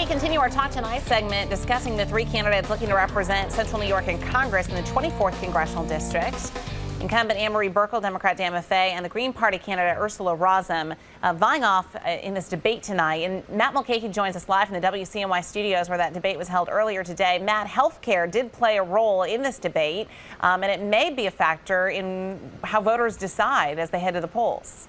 We continue our Talk Tonight segment discussing the three candidates looking to represent Central New York in Congress in the 24th Congressional District. Incumbent Anne-Marie Buerkle, Democrat Dan Maffei, and the Green Party candidate Ursula Rozum vying off in this debate tonight. And Matt Mulcahy joins us live from the WCNY studios where that debate was held earlier today. Matt, healthcare did play a role in this debate, and it may be a factor in how voters decide as they head to the polls.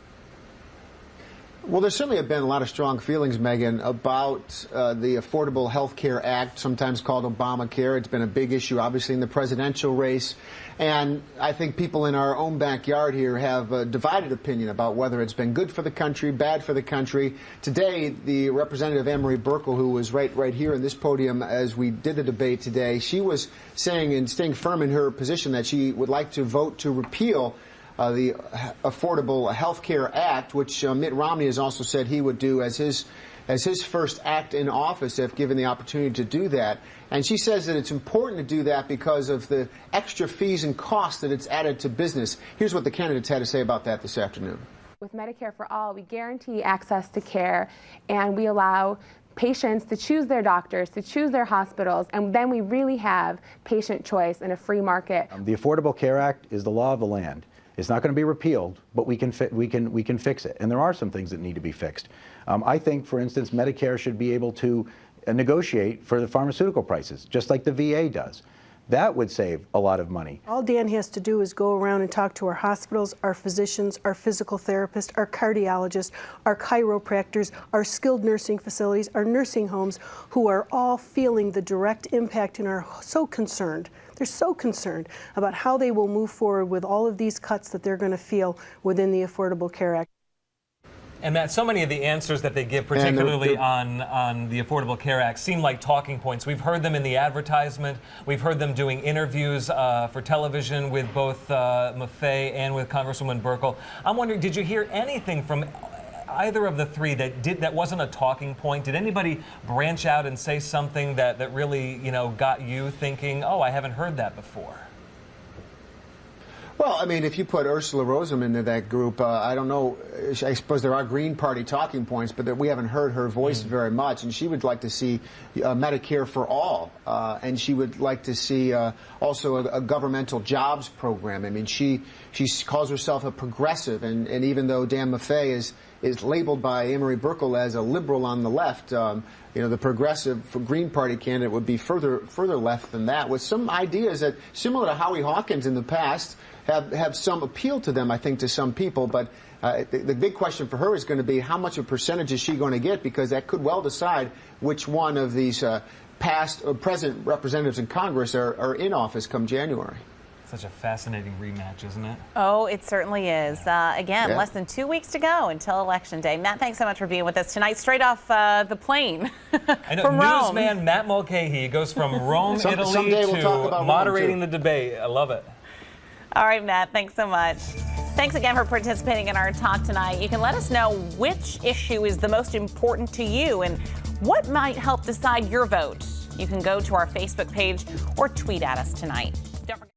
Well, there certainly have been a lot of strong feelings, Megan, about the Affordable Health Care Act, sometimes called Obamacare. It's been a big issue, obviously, in the presidential race. And I think people in our own backyard here have a divided opinion about whether it's been good for the country, bad for the country. Today, the representative Anne-Marie Buerkle, who was right here in this podium as we did the debate today, she was saying and staying firm in her position that she would like to vote to repeal the Affordable Health Care Act, which Mitt Romney has also said he would do as his first act in office if given the opportunity to do that. And she says that it's important to do that because of the extra fees and costs that it's added to business. Here's what the candidates had to say about that this afternoon. With Medicare for All, we guarantee access to care, and we allow patients to choose their doctors, to choose their hospitals, and then we really have patient choice in a free market. The Affordable Care Act is the law of the land. It's not going to be repealed, but we can fix it. And there are some things that need to be fixed. I think, for instance, Medicare should be able to negotiate for the pharmaceutical prices, just like the VA does. That would save a lot of money. All Dan has to do is go around and talk to our hospitals, our physicians, our physical therapists, our cardiologists, our chiropractors, our skilled nursing facilities, our nursing homes, who are all feeling the direct impact and are so concerned. They're so concerned about how they will move forward with all of these cuts that they're going to feel within the Affordable Care Act. And Matt, so many of the answers that they give, particularly on the Affordable Care Act, seem like talking points. We've heard them in the advertisement. We've heard them doing interviews for television with both Maffei and with Congresswoman Buerkle. I'm wondering, did you hear anything from either of the three that wasn't a talking point? Did anybody branch out and say something that really, got you thinking, oh, I haven't heard that before? Well, I mean, if you put Ursula Rozum into that group, I don't know, I suppose there are Green Party talking points, but we haven't heard her voice very much, and she would like to see Medicare for all, and she would like to see also a governmental jobs program. I mean, she calls herself a progressive, and even though Dan Maffei is labeled by Anne-Marie Buerkle as a liberal on the left, the progressive Green Party candidate would be further left than that, with some ideas that, similar to Howie Hawkins in the past, have some appeal to them, I think, to some people. But the big question for her is going to be how much of a percentage is she going to get, because that could well decide which one of these past or present representatives in Congress are in office come January. Such a fascinating rematch, isn't it? Oh, it certainly is. Again, less than 2 weeks to go until Election Day. Matt, thanks so much for being with us tonight, straight off the plane. I know, from Rome. Newsman Matt Mulcahy goes from Rome, Italy, to moderating the debate. I love it. All right, Matt, thanks so much. Thanks again for participating in our talk tonight. You can let us know which issue is the most important to you and what might help decide your vote. You can go to our Facebook page or tweet at us tonight. Don't forget